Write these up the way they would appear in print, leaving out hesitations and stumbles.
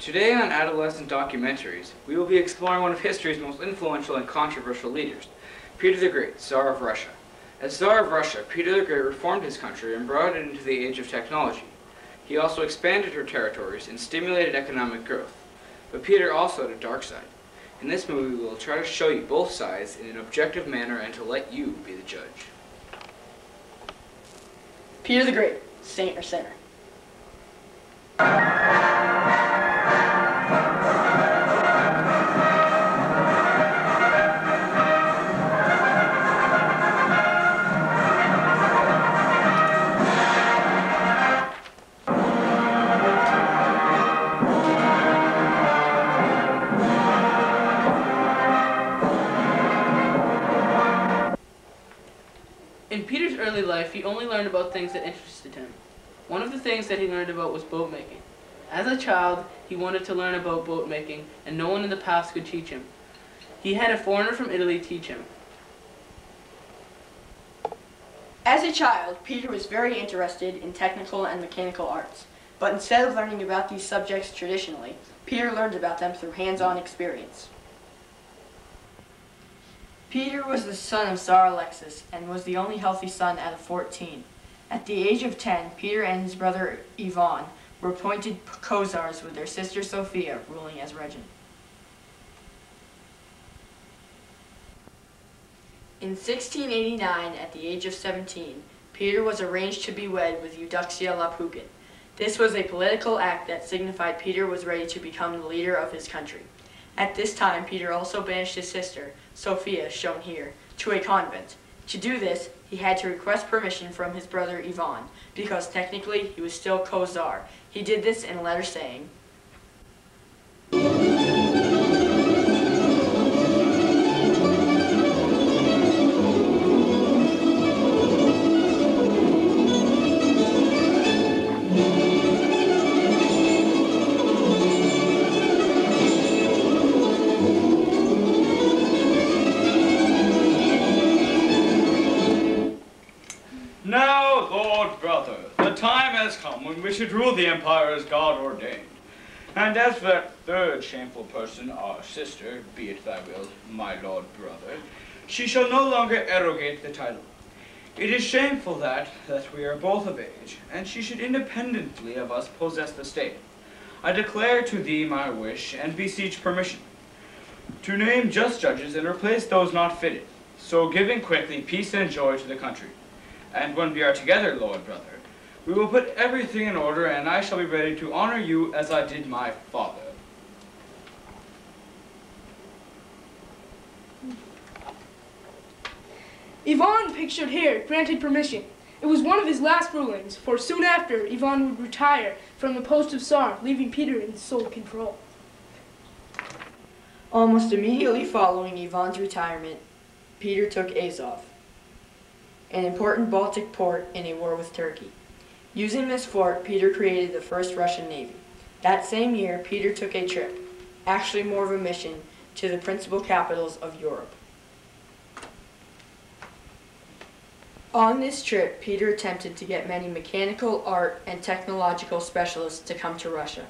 Today on Adolescent Documentaries, we will be exploring one of history's most influential and controversial leaders, Peter the Great, Tsar of Russia. As Tsar of Russia, Peter the Great reformed his country and brought it into the age of technology. He also expanded her territories and stimulated economic growth. But Peter also had a dark side. In this movie, we will try to show you both sides in an objective manner and to let you be the judge. Peter the Great, saint or sinner? In Peter's early life, he only learned about things that interested him. One of the things that he learned about was boat making. As a child, he wanted to learn about boat making, and no one in the past could teach him. He had a foreigner from Italy teach him. As a child, Peter was very interested in technical and mechanical arts. But instead of learning about these subjects traditionally, Peter learned about them through hands-on experience. Peter was the son of Tsar Alexis and was the only healthy son out of 14. At the age of 10, Peter and his brother Ivan were appointed Khazars with their sister Sophia ruling as regent. In 1689, at the age of 17, Peter was arranged to be wed with Eudoxia Lapugin. This was a political act that signified Peter was ready to become the leader of his country. At this time, Peter also banished his sister, Sophia, shown here, to a convent. To do this, he had to request permission from his brother Ivan, because technically he was still Khazar. He did this in a letter saying, Now, Lord Brother, the time has come when we should rule the empire as God ordained. And as for that third shameful person, our sister, be it thy will, my Lord Brother, she shall no longer arrogate the title. It is shameful that we are both of age, and she should independently of us possess the state. I declare to thee my wish, and beseech permission, to name just judges and replace those not fitted, so giving quickly peace and joy to the country. And when we are together, Lord Brother, we will put everything in order, and I shall be ready to honor you as I did my father. Ivan, pictured here, granted permission. It was one of his last rulings, for soon after, Ivan would retire from the post of Tsar, leaving Peter in sole control. Almost immediately following Ivan's retirement, Peter took Azov, an important Baltic port in a war with Turkey. Using this fort, Peter created the first Russian Navy. That same year, Peter took a trip, actually more of a mission, to the principal capitals of Europe. On this trip, Peter attempted to get many mechanical, art, and technological specialists to come to Russia.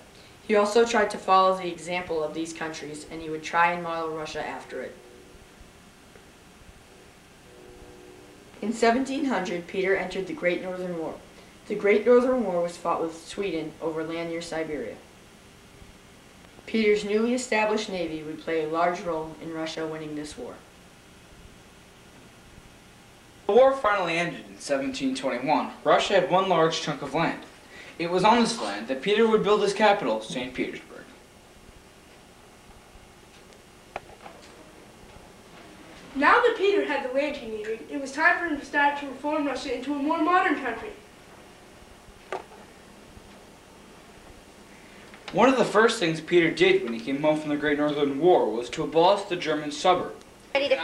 He also tried to follow the example of these countries, and he would try and model Russia after it. In 1700, Peter entered the Great Northern War. The Great Northern War was fought with Sweden over land near Siberia. Peter's newly established navy would play a large role in Russia winning this war. The war finally ended in 1721. Russia had one large chunk of land. It was on this land that Peter would build his capital, St. Petersburg. Now that Peter had the land he needed, it was time for him to start to reform Russia into a more modern country. One of the first things Peter did when he came home from the Great Northern War was to abolish the German suburb. Ready to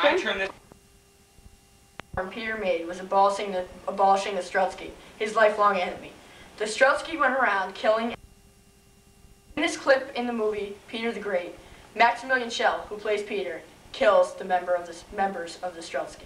Peter made was abolishing the Strutsky, his lifelong enemy. The Strutsky went around killing. In this clip in the movie Peter the Great, Maximilian Schell, who plays Peter, kills the members of the Strutsky.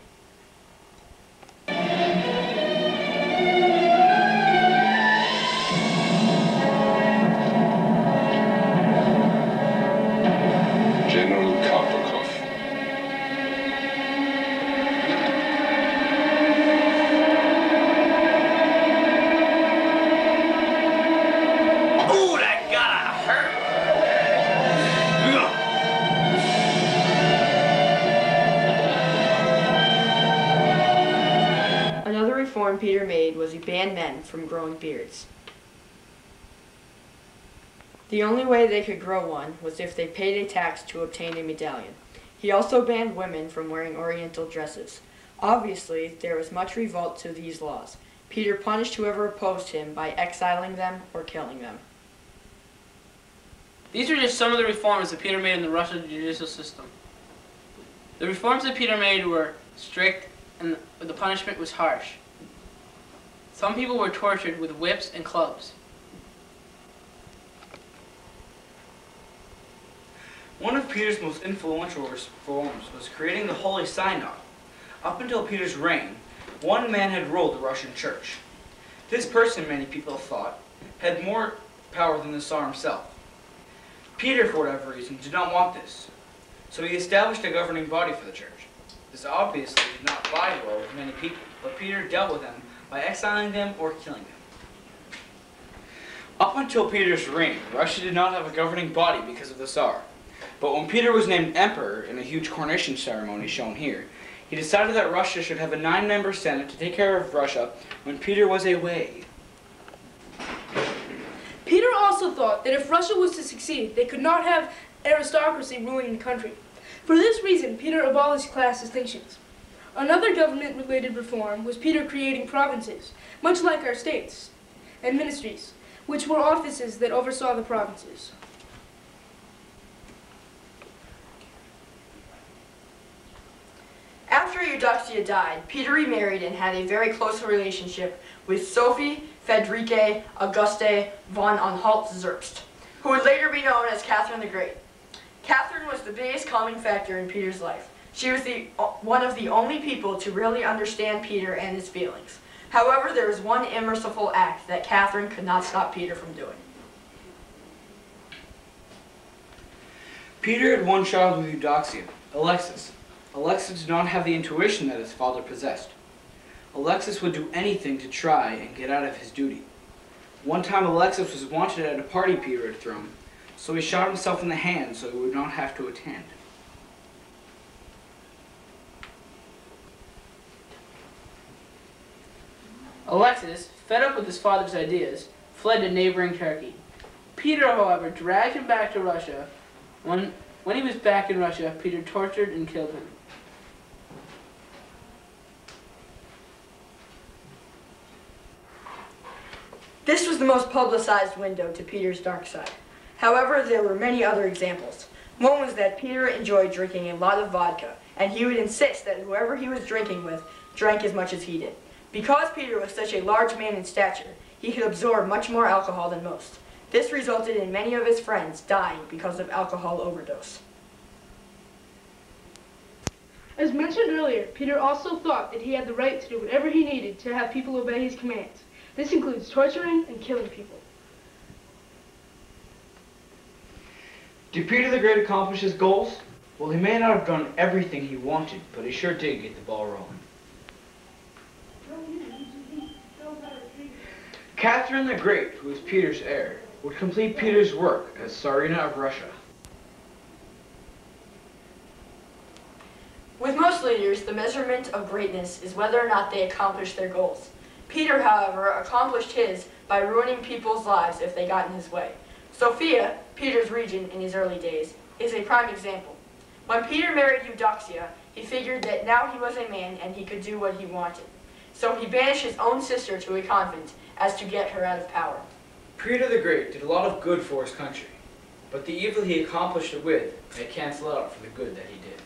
Peter made was he banned men from growing beards. The only way they could grow one was if they paid a tax to obtain a medallion. He also banned women from wearing oriental dresses. Obviously, there was much revolt to these laws. Peter punished whoever opposed him by exiling them or killing them. These are just some of the reforms that Peter made in the Russian judicial system. The reforms that Peter made were strict and the punishment was harsh. Some people were tortured with whips and clubs. One of Peter's most influential reforms was creating the Holy Synod. Up until Peter's reign, one man had ruled the Russian Church. This person, many people thought, had more power than the Tsar himself. Peter, for whatever reason, did not want this, so he established a governing body for the church. This obviously did not bide well with many people, but Peter dealt with them by exiling them or killing them. Up until Peter's reign, Russia did not have a governing body because of the Tsar. But when Peter was named emperor in a huge coronation ceremony shown here, he decided that Russia should have a 9-member Senate to take care of Russia when Peter was away. Peter also thought that if Russia was to succeed, they could not have aristocracy ruling the country. For this reason, Peter abolished class distinctions. Another government-related reform was Peter creating provinces, much like our states, and ministries, which were offices that oversaw the provinces. After Eudoxia died, Peter remarried and had a very close relationship with Sophie Friederike Auguste von Anhalt-Zerbst, who would later be known as Catherine the Great. Catherine was the biggest calming factor in Peter's life. She was one of the only people to really understand Peter and his feelings. However, there was one unmerciful act that Catherine could not stop Peter from doing. Peter had one child with Eudoxia, Alexis. Alexis did not have the intuition that his father possessed. Alexis would do anything to try and get out of his duty. One time Alexis was wanted at a party Peter had thrown, so he shot himself in the hand so he would not have to attend. Alexis, fed up with his father's ideas, fled to neighboring Turkey. Peter, however, dragged him back to Russia. When he was back in Russia, Peter tortured and killed him. This was the most publicized window to Peter's dark side. However, there were many other examples. One was that Peter enjoyed drinking a lot of vodka, and he would insist that whoever he was drinking with drank as much as he did. Because Peter was such a large man in stature, he could absorb much more alcohol than most. This resulted in many of his friends dying because of alcohol overdose. As mentioned earlier, Peter also thought that he had the right to do whatever he needed to have people obey his commands. This includes torturing and killing people. Did Peter the Great accomplish his goals? Well, he may not have done everything he wanted, but he sure did get the ball rolling. Catherine the Great, who was Peter's heir, would complete Peter's work as Tsarina of Russia. With most leaders, the measurement of greatness is whether or not they accomplish their goals. Peter, however, accomplished his by ruining people's lives if they got in his way. Sophia, Peter's regent in his early days, is a prime example. When Peter married Eudoxia, he figured that now he was a man and he could do what he wanted. So he banished his own sister to a convent as to get her out of power. Peter the Great did a lot of good for his country, but the evil he accomplished it with may cancel out for the good that he did.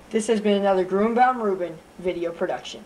This has been another Grunbaum Rubin video production.